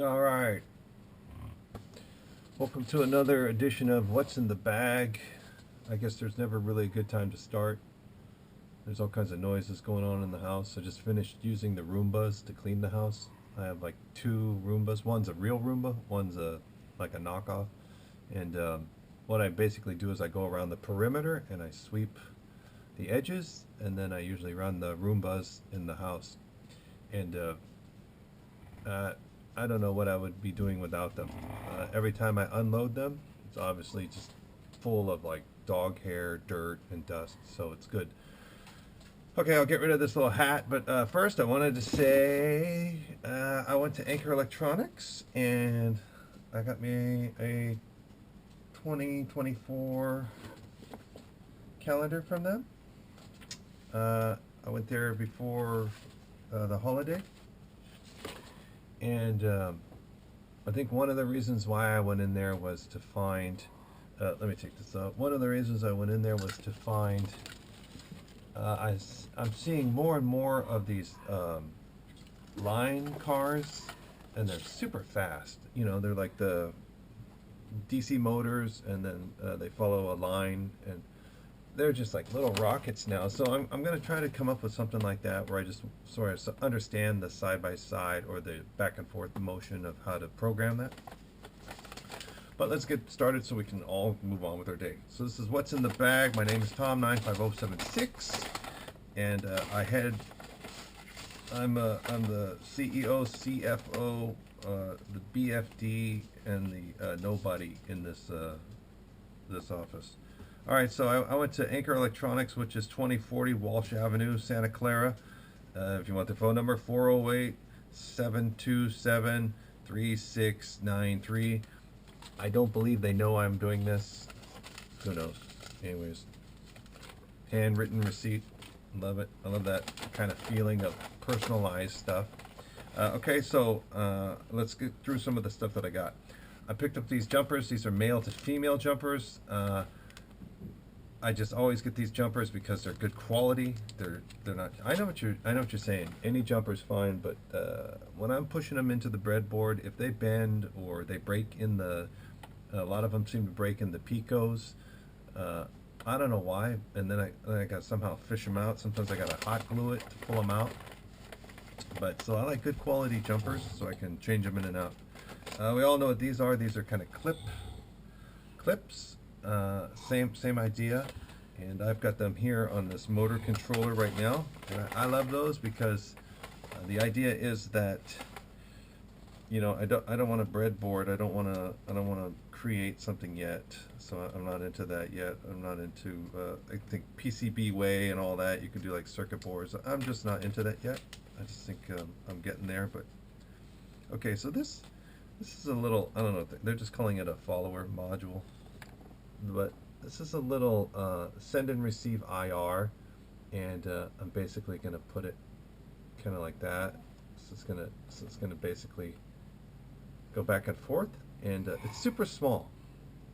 All right. Welcome to another edition of What's in the Bag. I guess there's never really a good time to start. There's all kinds of noises going on in the house. I just finished using the Roombas to clean the house. I have like two Roombas. One's a real Roomba, one's a like a knockoff. And what I basically do is I go around the perimeter and I sweep the edges, and then I usually run the Roombas in the house. And uh, I don't know what I would be doing without them. Every time I unload them, it's obviously just full of like dog hair, dirt, and dust, so it's good. Okay, I'll get rid of this little hat, but first I wanted to say I went to Anchor Electronics and I got me a 2024 calendar from them. I went there before the holiday, and I think one of the reasons why I went in there was to find. Let me take this out. One of the reasons I went in there was to find. I'm seeing more and more of these line cars, and they're super fast. You know, they're like the DC motors, and then they follow a line, and they're just like little rockets now. So I'm going to try to come up with something like that where I just sort of understand the side by side or the back and forth motion of how to program that. But let's get started so we can all move on with our day. So this is What's in the Bag. My name is Tom95076, and I'm the CEO, CFO, the BFD, and the nobody in this office. All right, so I went to Anchor Electronics, which is 2040 Walsh Avenue, Santa Clara. If you want the phone number, 408 727 3693. I don't believe they know I'm doing this. Who knows? Anyways, handwritten receipt. Love it. I love that kind of feeling of personalized stuff. Okay, so let's get through some of the stuff that I got. I picked up these jumpers. These are male to female jumpers. I just always get these jumpers because they're good quality. They're not. I know what you're saying. Any jumper's fine, but when I'm pushing them into the breadboard, if they bend or they break in a lot of them seem to break in the picos. I don't know why, and then I got to somehow fish them out. Sometimes I got to hot glue it to pull them out. But so I like good quality jumpers, so I can change them in and out. We all know what these are. These are kind of clips. Same idea, and I've got them here on this motor controller right now. And I love those because the idea is that I don't want a breadboard. I don't want to create something yet. So I'm not into that yet. I'm not into I think PCB way and all that. You can do like circuit boards. I'm just not into that yet. I just think I'm getting there. But okay, so this is a little, I don't know. They're just calling it a follower module. But this is a little send and receive IR, and I'm basically going to put it kind of like that. So it's gonna basically go back and forth, and it's super small.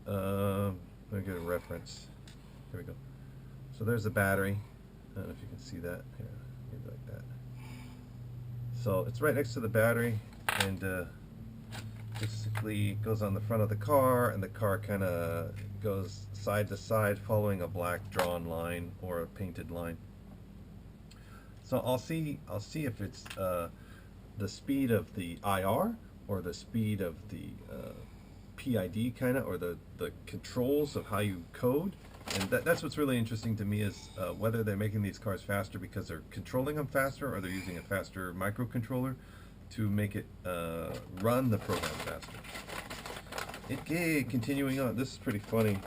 Let me get a reference. Here we go. So there's the battery. I don't know if you can see that. Here, maybe like that. So it's right next to the battery, and basically goes on the front of the car, and the car kind of goes side to side following a black drawn line or a painted line. So I'll see if it's the speed of the IR or the speed of the PID kind of, or the controls of how you code. And that's what's really interesting to me is whether they're making these cars faster because they're controlling them faster, or they're using a faster microcontroller to make it run the program faster. Okay, continuing on. This is pretty funny.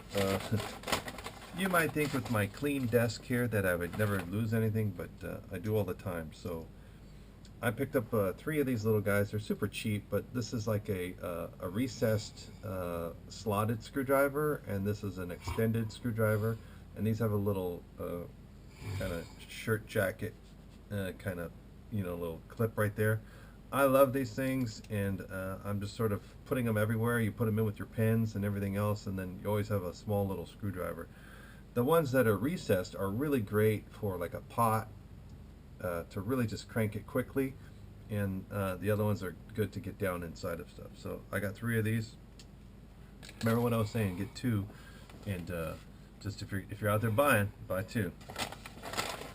You might think with my clean desk here that I would never lose anything, but I do all the time. So I picked up 3 of these little guys. They're super cheap, but this is like a recessed slotted screwdriver, and this is an extended screwdriver. And these have a little kind of shirt jacket kind of little clip right there. I love these things, and I'm just sort of putting them everywhere. You put them in with your pens and everything else, and then you always have a small little screwdriver. The ones that are recessed are really great for like a pot, to really just crank it quickly, and the other ones are good to get down inside of stuff. So I got 3 of these. Remember what I was saying, get 2, and just if you're out there buying, buy 2. Okay,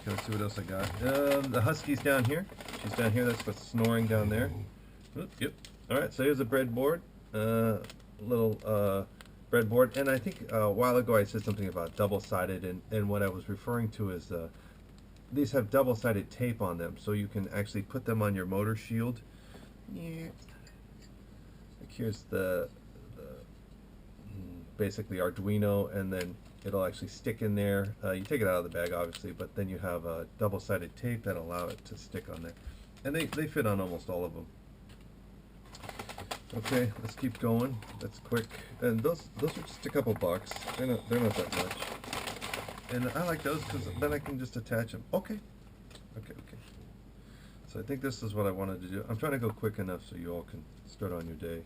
let's see what else I got. The husky's down here. She's down here. That's what's snoring down there. Oop, yep. All right. So here's a breadboard. Little breadboard. And I think a while ago I said something about double-sided, and what I was referring to is these have double-sided tape on them, so you can actually put them on your motor shield. Yeah. Like here's the basically Arduino, and then it'll actually stick in there. You take it out of the bag, obviously, but then you have a double-sided tape that allow it to stick on there. And they fit on almost all of them. Okay, let's keep going. That's quick. And those are just a couple bucks. They're not that much. And I like those because then I can just attach them. Okay. Okay. So I think this is what I wanted to do. I'm trying to go quick enough so you all can start on your day.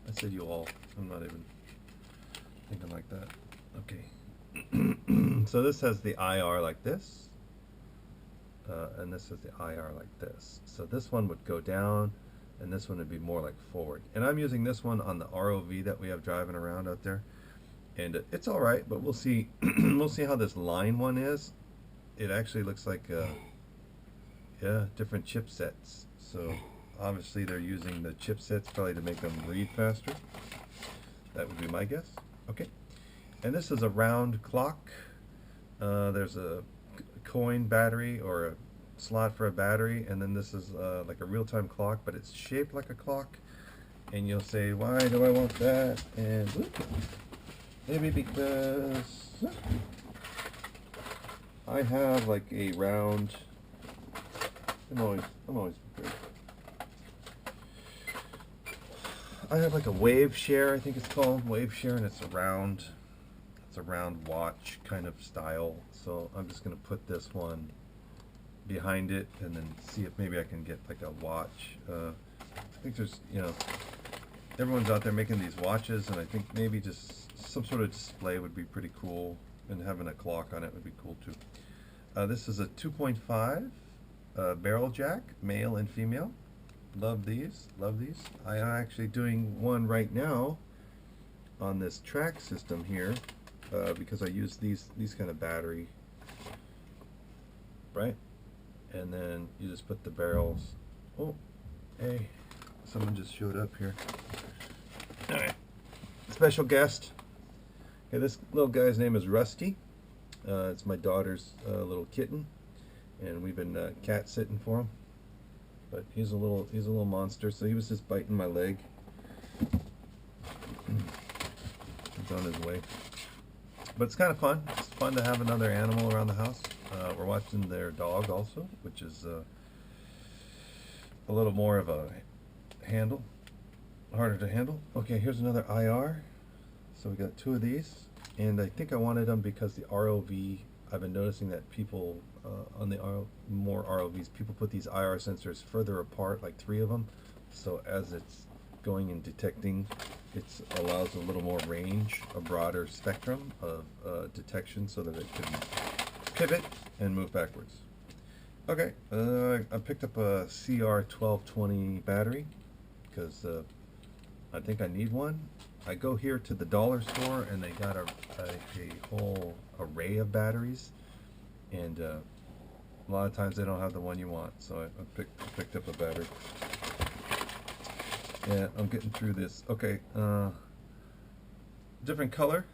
I said you all. I'm not even thinking like that. Okay. So this has the IR like this. And this is the IR like this. So this one would go down, and this one would be more like forward. And I'm using this one on the ROV that we have driving around out there. And it's all right, but we'll see. We'll see how this line one is. It actually looks like, yeah, different chipsets. So obviously they're using the chipsets probably to make them read faster. That would be my guess. Okay. And this is a round clock. There's a coin battery or a slot for a battery, and then this is like a real-time clock, but it's shaped like a clock. And you'll say, why do I want that? And whoop, maybe because I have like a round. I'm always prepared. I have like a wave share, I think it's called wave share, and it's a round watch kind of style. So I'm just gonna put this one behind it and then see if maybe I can get like a watch. I think there's, everyone's out there making these watches, and I think maybe just some sort of display would be pretty cool, and having a clock on it would be cool too. This is a 2.5 barrel jack, male and female. Love these, love these. I am actually doing one right now on this track system here because I use these kind of battery, right? And then you just put the barrels. Oh, hey, someone just showed up here. All right, special guest. Okay, this little guy's name is Rusty. It's my daughter's little kitten, and we've been cat sitting for him. But he's a little monster. So he was just biting my leg. He's on his way. But it's kind of fun. It's fun to have another animal around the house. We're watching their dog also, which is a little more of a handle, harder to handle. Okay, here's another IR. So we got 2 of these, and I think I wanted them because the ROV, I've been noticing that people on the more ROVs, people put these IR sensors further apart, like 3 of them. So as it's going and detecting, it allows a little more range, a broader spectrum of detection, so that it can pivot and move backwards. Okay, I picked up a CR1220 battery because I think I need one. I go here to the dollar store, and they got a whole array of batteries, and a lot of times they don't have the one you want, so I picked up a battery. Yeah, I'm getting through this. Okay, different color,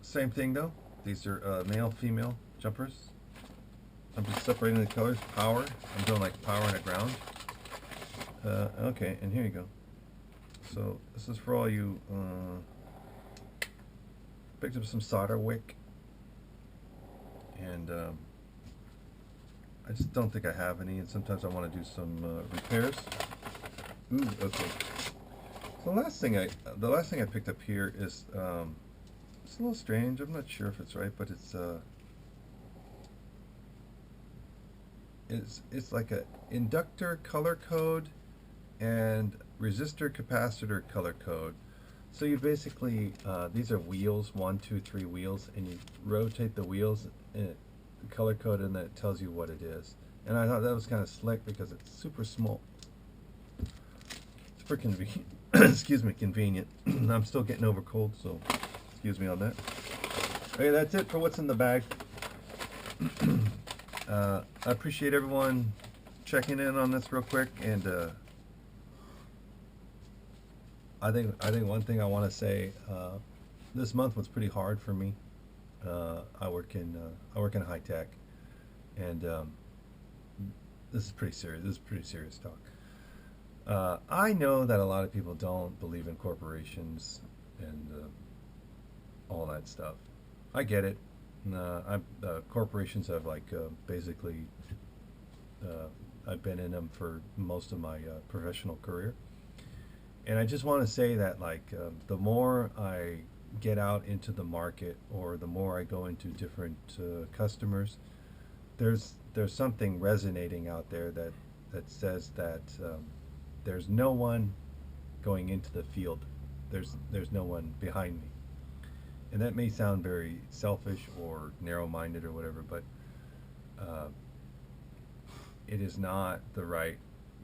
same thing though. These are male, female jumpers. I'm just separating the colors. Power, I'm doing like power and a ground. Okay, and here you go. So this is for all you, picked up some solder wick, and I just don't think I have any, and sometimes I want to do some repairs. Ooh, okay. So the last thing I picked up here is it's a little strange. I'm not sure if it's right, but it's like a inductor color code and resistor capacitor color code. So you basically these are wheels, 1, 2, 3 wheels, and you rotate the wheels and color code, and then it tells you what it is. And I thought that was kind of slick because it's super small. for convenient. Excuse me, convenient. I'm still getting over cold, so excuse me on that. Okay, that's it for what's in the bag. I appreciate everyone checking in on this real quick, and I think one thing I want to say, this month was pretty hard for me. I work in high tech, and this is pretty serious. This is pretty serious talk. I know that a lot of people don't believe in corporations and all that stuff. I get it. Corporations have basically. I've been in them for most of my professional career, and I just want to say that the more I get out into the market, or the more I go into different customers, there's something resonating out there that says that there's no one going into the field. There's no one behind me, and that may sound very selfish or narrow-minded or whatever, but it is not the right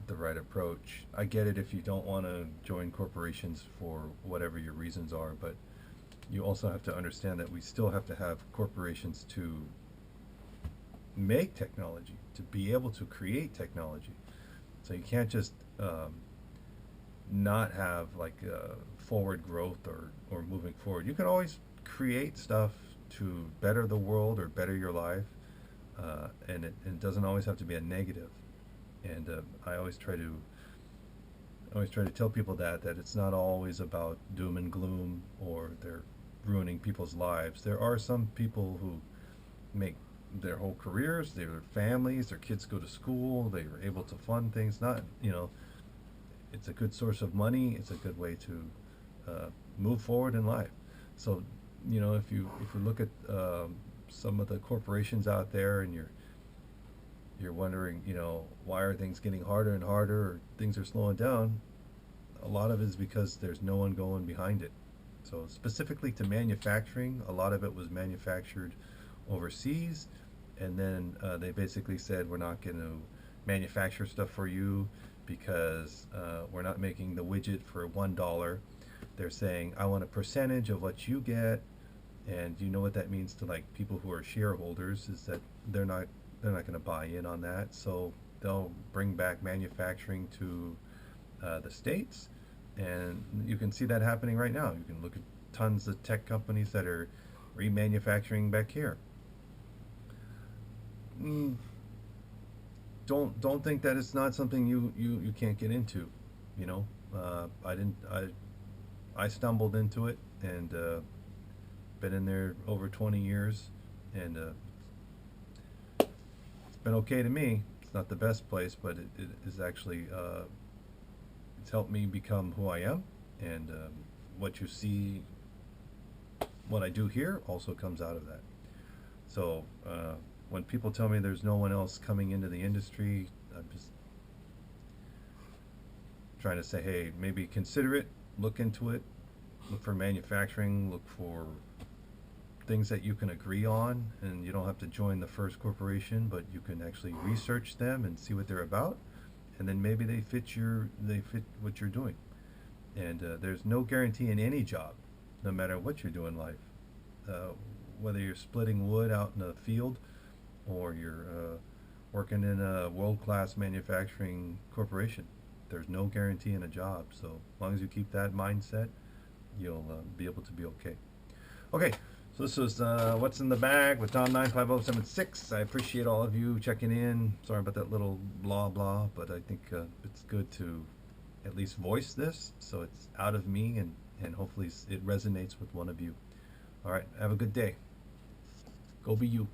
approach. I get it if you don't want to join corporations for whatever your reasons are, but you also have to understand that we still have to have corporations to make technology, to be able to create technology. So you can't just not have forward growth or moving forward. You can always create stuff to better the world or better your life, and it doesn't always have to be a negative. And I always try to tell people that it's not always about doom and gloom, or they're ruining people's lives. There are some people who make their whole careers, their families, their kids go to school, they are able to fund things. Not, it's a good source of money. It's a good way to move forward in life. So, if you look at some of the corporations out there, and you're wondering, why are things getting harder and harder, or things are slowing down, a lot of it is because there's no one going behind it. So specifically to manufacturing, a lot of it was manufactured overseas, and then they basically said, we're not going to manufacture stuff for you because we're not making the widget for $1. They're saying, I want a percentage of what you get. And you know what that means to people who are shareholders, is that they're not going to buy in on that. So they'll bring back manufacturing to the States, and you can see that happening right now. You can look at tons of tech companies that are remanufacturing back here. Don't think that it's not something you can't get into. I stumbled into it, and been in there over 20 years, and it's been okay to me. It's not the best place, but it is actually it's helped me become who I am, and what you see, what I do here, also comes out of that. So when people tell me there's no one else coming into the industry, I'm just trying to say, hey, maybe consider it, look into it, look for manufacturing, look for things that you can agree on, and you don't have to join the first corporation, but you can actually research them and see what they're about, and then maybe they fit what you're doing. And there's no guarantee in any job, no matter what you do in life, whether you're splitting wood out in a field, or you're working in a world-class manufacturing corporation. There's no guarantee in a job. So as long as you keep that mindset, you'll be able to be okay. Okay, so this was What's in the Bag with Tom 95076. I appreciate all of you checking in. Sorry about that little blah blah, but I think it's good to at least voice this, so it's out of me, and hopefully it resonates with one of you. All right, have a good day. Go be you.